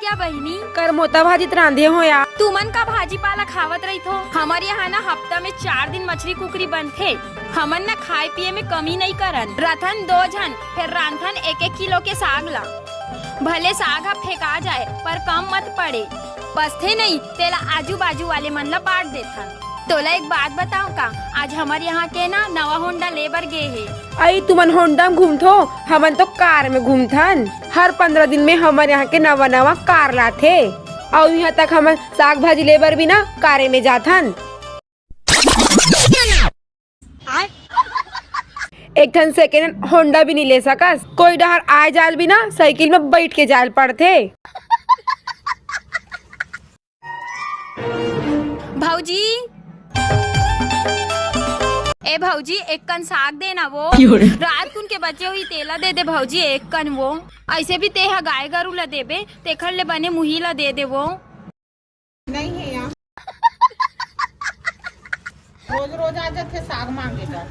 क्या बहिनी? करमोता भाजी रांधे हो या तुमन का भाजी पाला खावत रही थो। हमारे यहाँ ना हफ्ता में 4 दिन मछली कुकरी बनथे। हमन ना खाए पिए में कमी नहीं करन। रथन 2 जन फिर रांधन 1-1 किलो के साग ला। भले साग हा फेंका जाए पर कम मत पड़े। बसथे नहीं तेला आजू बाजू वाले मन ला बांट देथन। तोला एक बात बताऊं का, आज हमारे यहाँ के ना नवा होंडा लेबर गे है। आई तुमन होंडा में घूमथो, हमन तो कार में घूमथन। हर 15 दिन में हमारे यहाँ के नवा नवा कार लाथे और यहाँ तक हमन साग भाजी लेबर भी ना कारे में जाथन। एक ठन सेकेंड होंडा भी नहीं ले सकस। कोई डहर आए जाल भी ना साइकिल में बैठ के जाल पड़थे। भौजी ए भौजी एक कन साग देना वो रात कुन के बचे हुई तेला दे दे भौजी एक कन वो। ऐसे भी तेहा गाय गरु ला देबे तेखर ले बने मुही ला दे दे वो। नहीं है यहाँ रोज रोज आ जाते साग मांगे का।